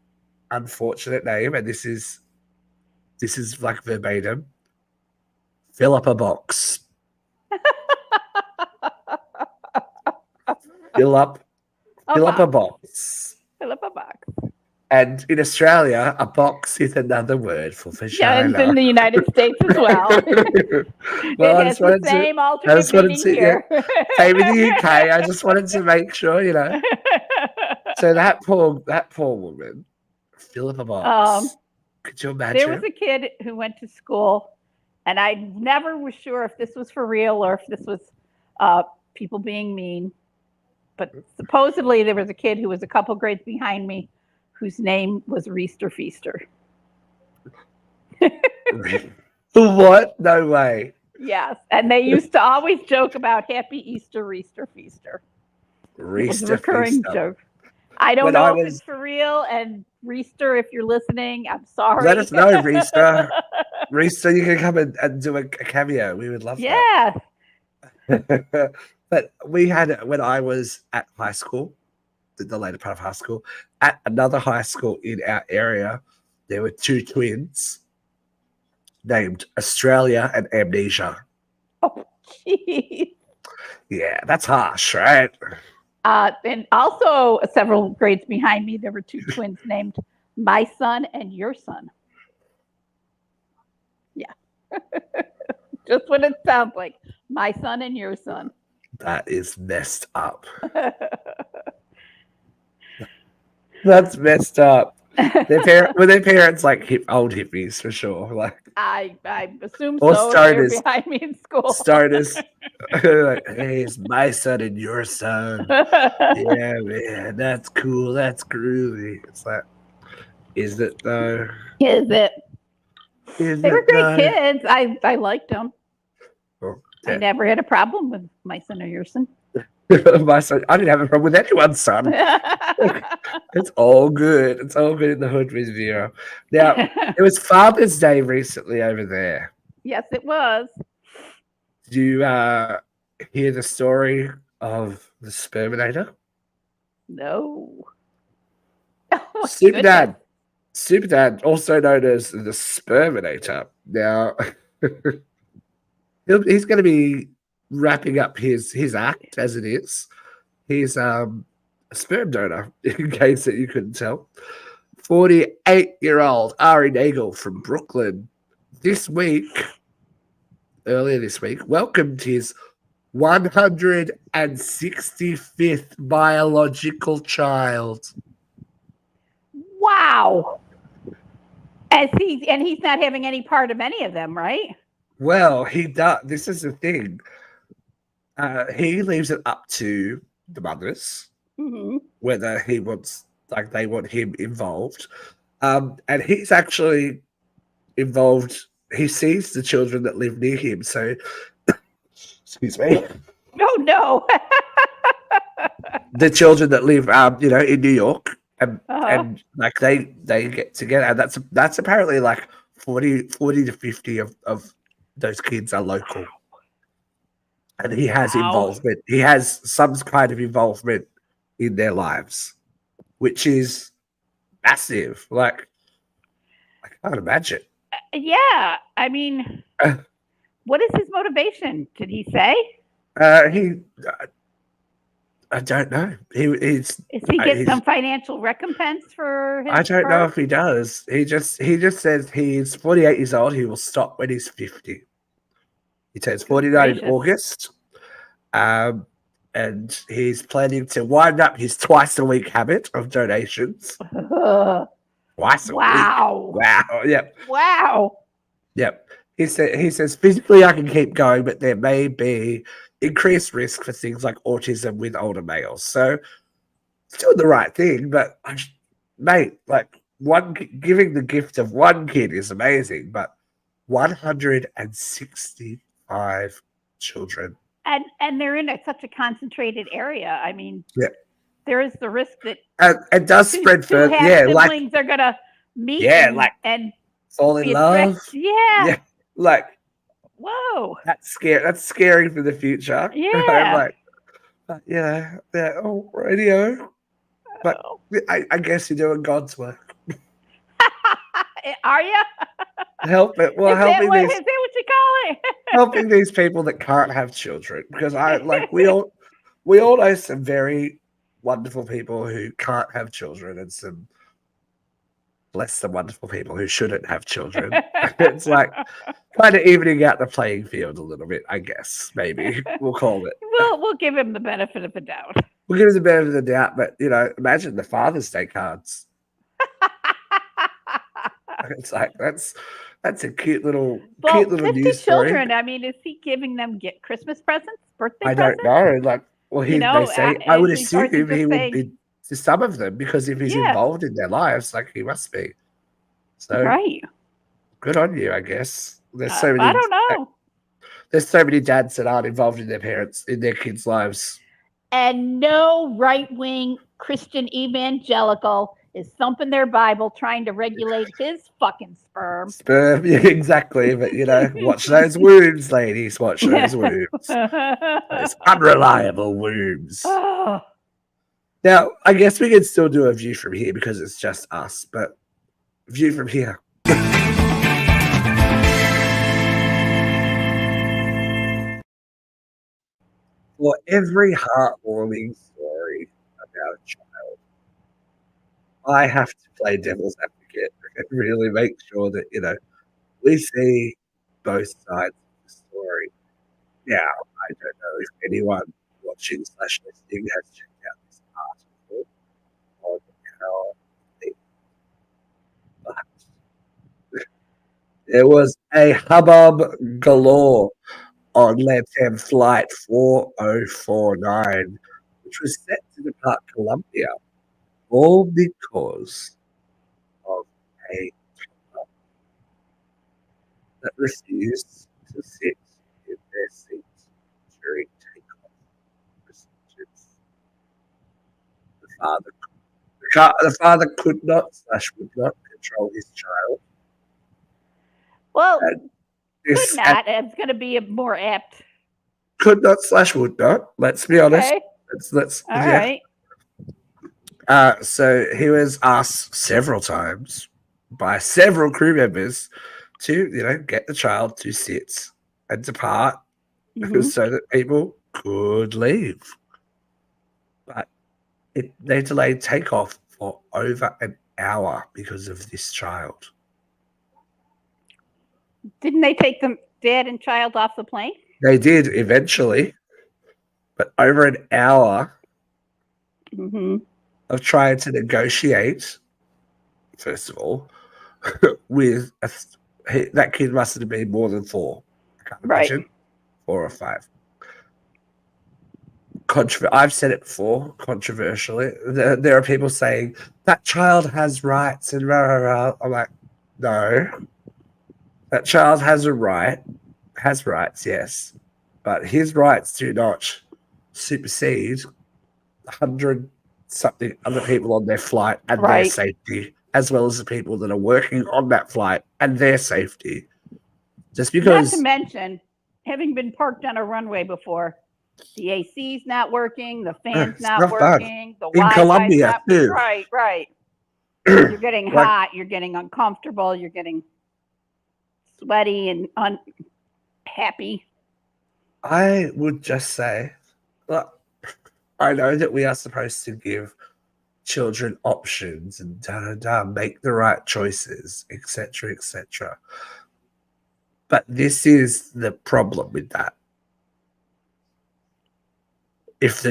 unfortunate name, and this is like verbatim, fill up a box. Fill up a box. Fill up a box. And in Australia, a box is another word for vagina. Yeah, it's in the United States as well. Well, it has the same alternate meaning here. Same in the UK. I just wanted to make sure, So that poor woman, fill up a box. Could you imagine? There was a kid who went to school, and I never was sure if this was for real or if this was people being mean. But supposedly there was a kid who was a couple grades behind me whose name was Reister Feaster. What? No way. Yes. And they used to always joke about Happy Easter, Reister Feaster. It was a recurring joke. I don't know if it's for real. And Reister, if you're listening, I'm sorry. Let us know, Reister. Reese, so you can come and do a cameo. We would love Yeah. that. But we had, when I was at high school, the later part of high school, at another high school in our area, there were two twins named Australia and Amnesia. Oh, geez. Yeah, that's harsh, right? And also several grades behind me, there were two twins named My Son and Your Son. Yeah. Just what it sounds like. My son and your son. That is messed up. That's messed up. Were their parents like old hippies for sure? Like I assume Or so. They were stoners. behind me in school. Starters. Like, hey, it's my son and your son. Yeah, man, that's cool. That's groovy. It's like, is it though? Is it? Is They were it great though? kids. I liked them. Oh, I yeah. never had a problem with my son or your son. My son, I didn't have a problem with anyone's son. It's all good. It's all good in the hood with Vera. Now, it was Father's Day recently over there. Yes, it was. Did you hear the story of the Sperminator? No. Oh, my Super Dad. goodness. Super Dad, also known as the Sperminator. Now, he's going to be wrapping up his act as it is. He's a sperm donor, in case that you couldn't tell. 48-year-old Ari Nagel from Brooklyn earlier this week, welcomed his 165th biological child. Wow. And he's not having any part of any of them, right? Well, he does. This is the thing. He leaves it up to the mothers whether he wants, like, they want him involved. And he's actually involved. He sees the children that live near him. So, excuse me. Oh no. The children that live, in New York, and like they get together. And that's apparently like 40 to 50 of those kids are local. And he has involvement. He has some kind of involvement in their lives, which is massive. Like, I can't imagine. Yeah. I mean, what is his motivation? Did he say? I don't know. Is he get some financial recompense for his I don't know part? if he does. He just says he's 48 years old. He will stop when he's 50. He turns 49 in August. And he's planning to wind up his twice-a-week habit of donations. Twice a week. Wow. Yep. Wow. Yep. He says physically I can keep going, but there may be increased risk for things like autism with older males. So it's doing the right thing, but mate, like giving the gift of one kid is amazing, but 165 children. And they're in such a concentrated area. I mean, there is the risk that it does spread further. Yeah, siblings are gonna meet. And fall in love. Yeah. Like, whoa, that's scary. That's scary for the future. Yeah. Oh, radio. But I guess you're doing God's work. Are you? Help it. Well, is that what you call it? Helping these people that can't have children, because we all know some very wonderful people who can't have children, and some less than wonderful people who shouldn't have children. It's like kind of evening out the playing field a little bit, I guess. Maybe we'll call it. We'll give him the benefit of the doubt. We'll give him the benefit of the doubt, but imagine the Father's Day cards. It's like that's a cute little 50 children. news story. I mean, is he giving them Christmas presents, birthday presents? I don't know. Like, well, they say I would assume he would be to some of them, because if he's involved in their lives, like he must be. So right. Good on you, I guess. There's so many. I don't know. There's so many dads that aren't involved in their kids' lives. And no right-wing Christian evangelical is thumping their Bible, trying to regulate his fucking sperm. Sperm, yeah, exactly. But watch those wombs, ladies. Watch those wombs. Those unreliable wombs. Oh, Now, I guess we can still do a view from here because it's just us, but view from here. For every heartwarming story about a child, I have to play devil's advocate and really make sure that, we see both sides of the story. Now, I don't know if anyone watching / listening has checked out this article on how but there was a hubbub galore on LATAM Flight 4049, which was set to depart Colombia, all because of a toddler that refused to sit in their seats during takeoff procedures. The father could not / would not control his child. well, And could this not. It's going to be a more apt. could not / would not. Let's be honest. Okay. Let's All yeah. right. So he was asked several times by several crew members to, get the child to sit and depart Mhm. so that people could leave. But they delayed takeoff for over an hour because of this child. Didn't they take the dad and child off the plane? They did eventually, but over an hour Mm-hmm. of trying to negotiate, first of all, with that kid must have been more than 4. I can't Right. imagine 4 or 5. I've said it before, controversially. There are people saying that child has rights and rah, rah, rah. I'm like, no. That child has rights, yes. But his rights do not supersede 100-something other people on their flight and their Right. safety, as well as the people that are working on that flight and their safety. Just Not because to mention, having been parked on a runway before, the AC's not working, the fan's it's not not fun. working, the In Wi-Fi's Colombia, not too. right. You're getting Like- hot, you're getting uncomfortable, you're getting sweaty and unhappy. I would just say, look, I know that we are supposed to give children options and make the right choices, etc., etc. But this is the problem with that. If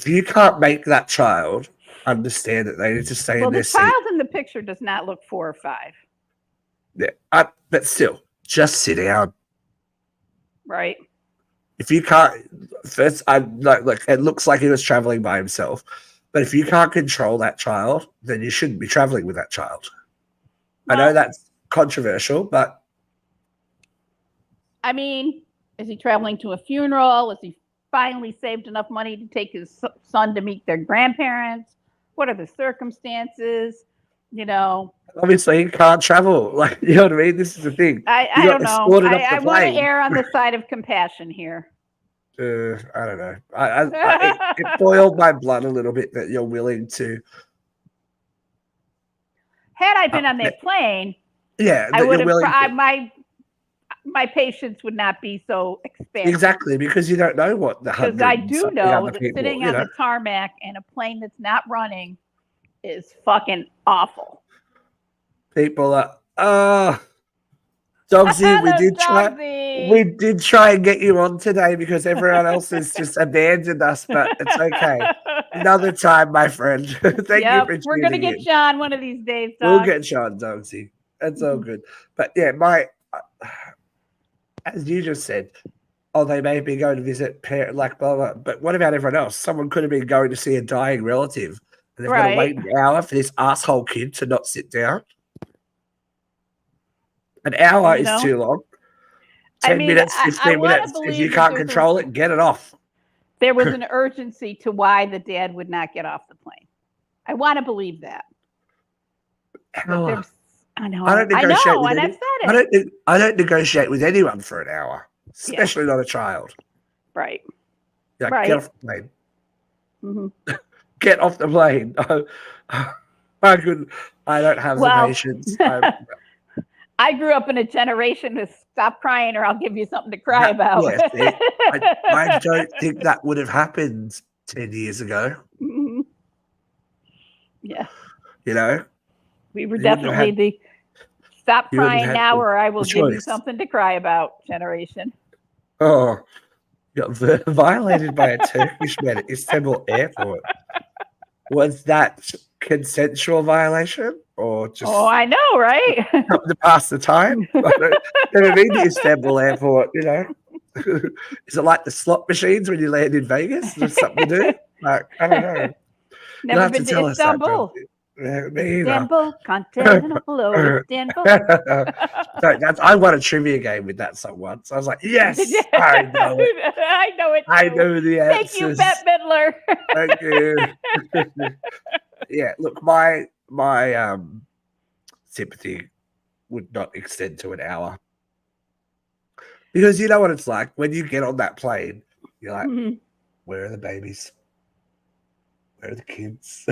you can't make that child understand that they need to stay Well, in their the seat, child in the picture does not look 4 or 5. but still, just sit down. Right. If you can't, first, look, it looks like he was traveling by himself. But if you can't control that child, then you shouldn't be traveling with that child. I know Well, that's controversial, but I mean, is he traveling to a funeral? Is he finally saved enough money to take his son to meet their grandparents? What are the circumstances? obviously he can't travel. Like, you know what I mean? This is the thing. I You got don't know. escorted off the I want to plane. err on the side of compassion here. I don't know. It boiled my blood a little bit that you're willing to. Had I been on that plane, Yeah, I that would you're have. willing to. My patience would not be so expansive. Exactly, because you don't know what the Because 100 I and do something know other that people, sitting on the tarmac in a plane that's not running is fucking awful. people are, Dogsy, we did try and get you on today because everyone else has just abandoned us, but it's okay. Another time, my friend. Thank you for We're gonna tuning get in. Sean one of these days, We'll dog. get Sean, Dogsy. That's all good. But yeah, as you just said, they may be going to visit parent, like blah, blah, but what about everyone else? Someone could have been going to see a dying relative and they've got to wait an hour for this asshole kid to not sit down. An hour is too long. 10 minutes, 15 minutes. If you can't control it, get it off. There was an urgency to why the dad would not get off the plane. I want to believe that. But Hour. there's, I know, I don't negotiate with and any, I've said it. I don't negotiate with anyone for an hour, especially not a child. Right. Like, Right. get off the plane. Mm-hmm. Get off the plane. I don't have the patience. I grew up in a generation to stop crying or I'll give you something to cry about. Yes, I don't think that would have happened 10 years ago. Mm-hmm. Yeah. You know? We were definitely the stop crying now or I will give you something to cry about generation. Oh, got violated by a Turkish man at Istanbul airport. Was that consensual violation or just? Oh, I know, right? Something to pass the time. I don't mean the Istanbul airport, you know. Is it like the slot machines when you land in Vegas? There's something to do. Like, I don't know. Never been to Istanbul. Me Istanbul, Constantinople, Istanbul. I won a trivia game with that song once. I was like, yes, I know it. I know it too. I know the answers. Thank you, Bette Midler. Thank you. Yeah, look, my sympathy would not extend to an hour. Because you know what it's like when you get on that plane, you're like, where are the babies? Where are the kids?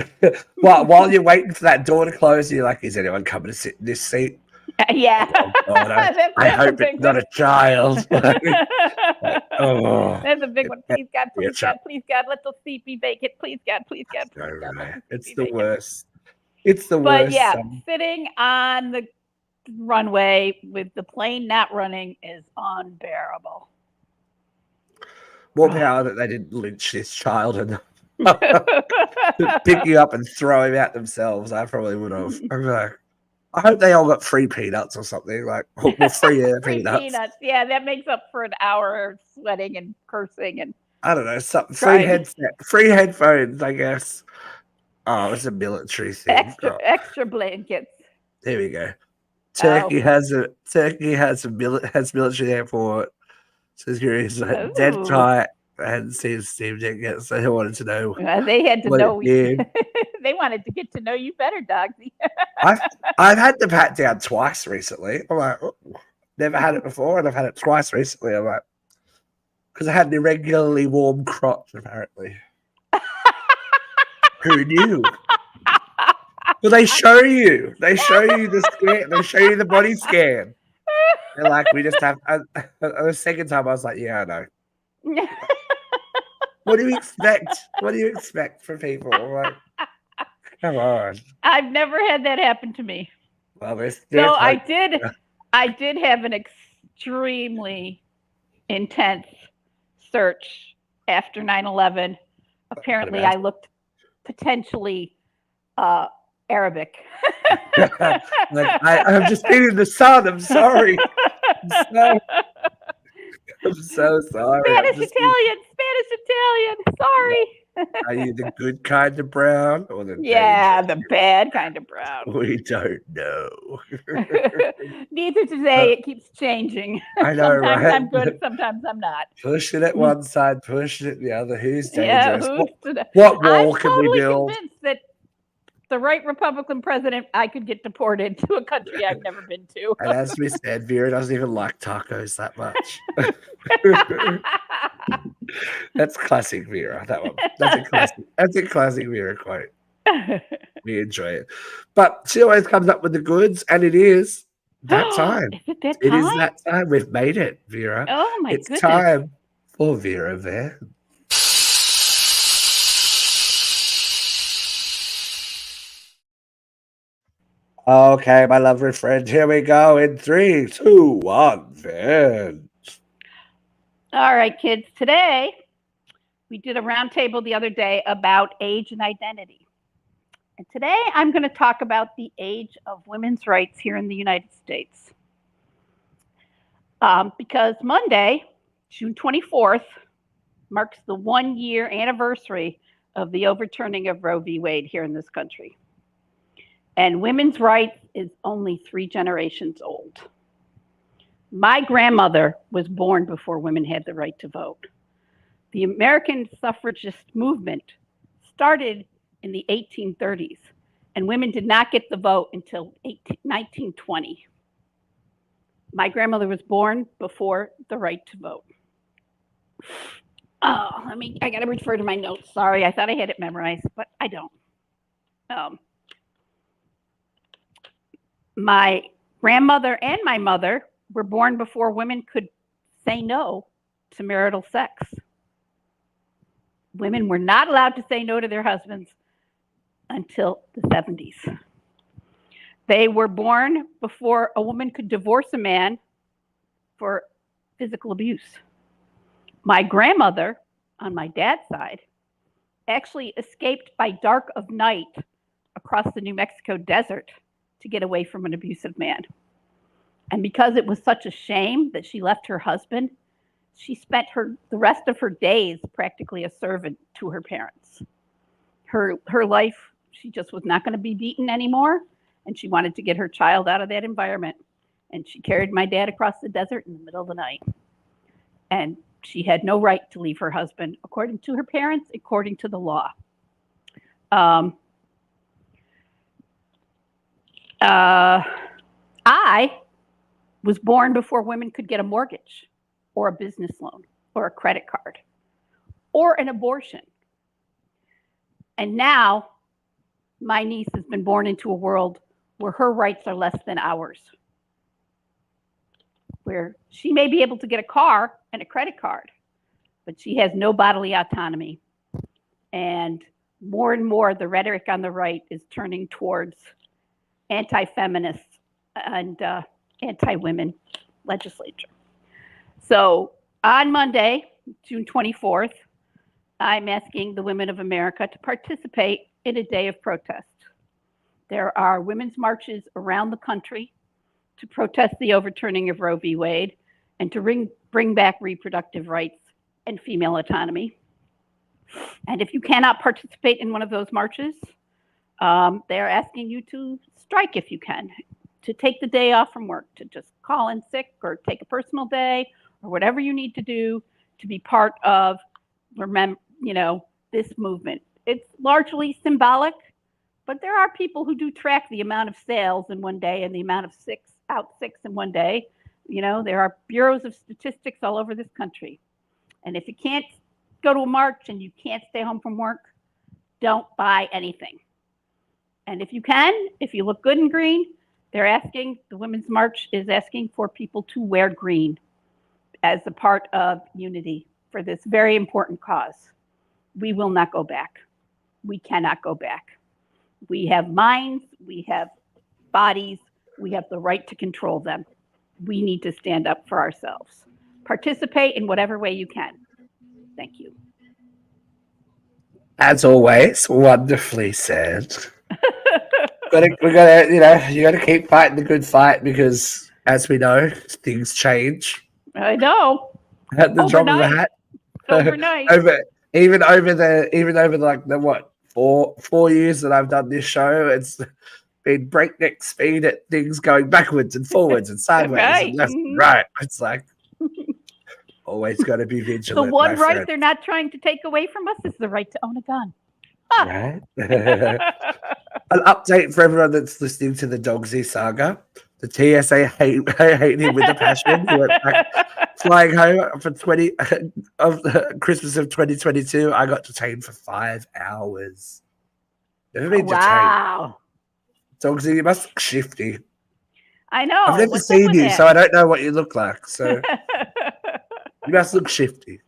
while you're waiting for that door to close, you're like, is anyone coming to sit in this seat? Yeah. Oh, God, I hope it's not a child. Oh, that's a big one. Please God, please God, please God, let the seat be vacant. Please God, please God, please God. It's the worst. It's the worst. But yeah, sitting on the runway with the plane not running is unbearable. More power that they didn't lynch this child and pick you up and throw him out themselves. I probably would have. I'm like, I hope they all got free peanuts or something, like free air peanuts. Yeah, that makes up for an hour of sweating and cursing and I don't know, something free headphones, I guess. Oh, it's a military thing. Extra blankets. There we go. Turkey has military airport. Security is dead tight. I hadn't seen Steve Dick yet, so they wanted to know. They had to know. They wanted to get to know you better, Dogsy. I've had the pat down twice recently. I'm like, never had it before, and I've had it twice recently. I'm like, because I had an irregularly warm crotch, apparently. Who knew? Well, they show you. They show you the scan. They show you the body scan. They're like, we just have. The second time, I was like, yeah, I know. What do you expect? What do you expect from people? Like, come on. I've never had that happen to me. Well, I did have an extremely intense search after 9/11. Apparently, I looked potentially Arabic. I'm just being in the sun. I'm sorry. I'm so sorry. Spanish Italian. Sorry. Are you the good kind of brown or the the bad kind of brown? We don't know. Neither to say, it keeps changing. I know, sometimes right? I'm good, sometimes I'm not. Pushing it one side, pushing it the other. Who's dangerous? Yeah, what wall can we build? I'm totally convinced that the right Republican president, I could get deported to a country I've never been to. And as we said, Vera doesn't even like tacos that much. That's classic Vera. That one. That's a classic Vera quote. We enjoy it. But she always comes up with the goods, and it is that time. Is it that time? It is that time. We've made it, Vera. Oh my goodness. It's time for Vera Van. Okay, my lovely friend. Here we go in 3, 2, 1, Van. All right, kids. Today, we did a roundtable the other day about age and identity. And today, I'm going to talk about the age of women's rights here in the United States. Because Monday, June 24th, marks the 1-year anniversary of the overturning of Roe v. Wade here in this country. And women's rights is only 3 generations old. My grandmother was born before women had the right to vote. The American suffragist movement started in the 1830s, and women did not get the vote until 1920. My grandmother was born before the right to vote. Oh, I got to refer to my notes. Sorry, I thought I had it memorized, but I don't. My grandmother and my mother were born before women could say no to marital sex. Women were not allowed to say no to their husbands until the 70s. They were born before a woman could divorce a man for physical abuse. My grandmother, on my dad's side, actually escaped by dark of night across the New Mexico desert to get away from an abusive man. And because it was such a shame that she left her husband, she spent the rest of her days practically a servant to her parents. Her life, she just was not going to be beaten anymore, and she wanted to get her child out of that environment. And she carried my dad across the desert in the middle of the night. And she had no right to leave her husband, according to her parents, according to the law. I was born before women could get a mortgage or a business loan or a credit card or an abortion. And now my niece has been born into a world where her rights are less than ours, where she may be able to get a car and a credit card, but she has no bodily autonomy. And more the rhetoric on the right is turning towards anti-feminist and anti-women legislature. So on Monday, June 24th, I'm asking the women of America to participate in a day of protest. There are women's marches around the country to protest the overturning of Roe v. Wade and to bring back reproductive rights and female autonomy. And if you cannot participate in one of those marches, they're asking you to strike if you can, to take the day off from work, to just call in sick or take a personal day or whatever you need to do to be part of, this movement. It's largely symbolic, but there are people who do track the amount of sales in one day and the amount of sick in one day. There are bureaus of statistics all over this country. And if you can't go to a march and you can't stay home from work, don't buy anything. And if you look good in green, the Women's March is asking for people to wear green as a part of unity for this very important cause. We will not go back. We cannot go back. We have minds, we have bodies, we have the right to control them. We need to stand up for ourselves. Participate in whatever way you can. Thank you. As always, wonderfully said. You gotta keep fighting the good fight because, as we know, things change. I know. At the drop of a hat. Overnight. Even over the 4 years that I've done this show, it's been breakneck speed at things going backwards and forwards and sideways and left and right. It's like always got to be vigilant. The one right they're not trying to take away from us is the right to own a gun. Right. An update for everyone that's listening to the Dogsy saga. The TSA hate him with a passion. He went back flying home for Christmas of 2022. I got detained for 5 hours. Never been detained. Wow. Dogsy, you must look shifty. I know. I've never seen you, so I don't know what you look like. So you must look shifty.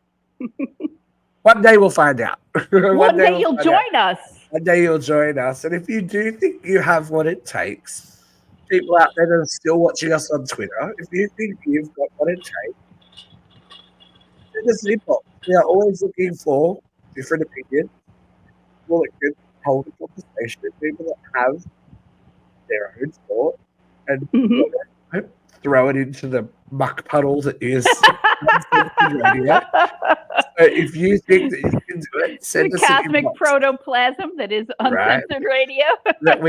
One day we'll find out. One day you'll join us. One day you'll join us. And if you do think you have what it takes, people out there that are still watching us on Twitter, if you think you've got what it takes, send us an inbox. We are always looking for different opinions. People that can hold a conversation, people that have their own thought, and throw it into the muck puddle that is radio. So if you think that you can do it, send us cosmic protoplasm that is uncensored radio. that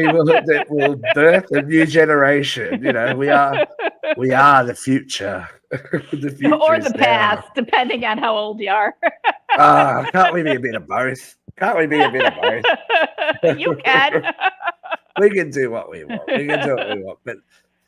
will birth a new generation. We are the future. The future or the past, depending on how old you are. Can't we be a bit of both? Can't we be a bit of both? You can. We can do what we want. We can do what we want. But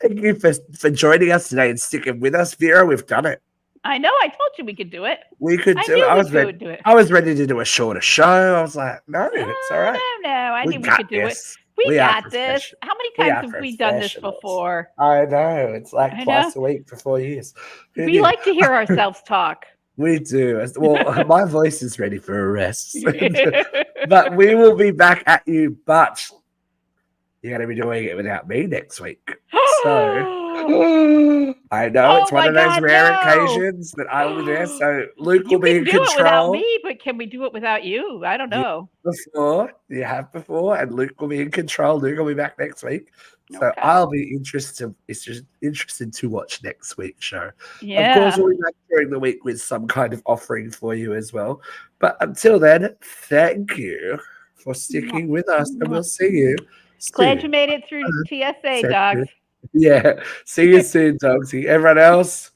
thank you for joining us today and sticking with us, Vera. We've done it. I know. I told you we could do it. We could I do it. knew I we was ready. could do it. I was ready to do a shorter show. I was like, no, it's all right. No. I knew we got could do it. this. We are got this. professionals. How many We times are have we done this professionals. before? I know. It's like I twice know. a week for 4 years. Who We knew? like to hear ourselves talk. We do. Well, my voice is ready for a rest. But we will be back at you. But you're going to be doing it without me next week. So I know it's one of those rare occasions that I will be there. So Luke will be in control. You can do it without control. me, but can we do it without you? I don't know. You have before, and Luke will be in control. Luke will be back next week. So Okay. I'll be interested to watch next week's show. Yeah. Of course, we'll be back during the week with some kind of offering for you as well. But until then, thank you for sticking with us, and we'll see you Glad you soon. made it through TSA, dogs. Yeah. See you soon, Dogsy. Everyone else,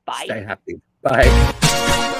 Bye. stay happy. Bye.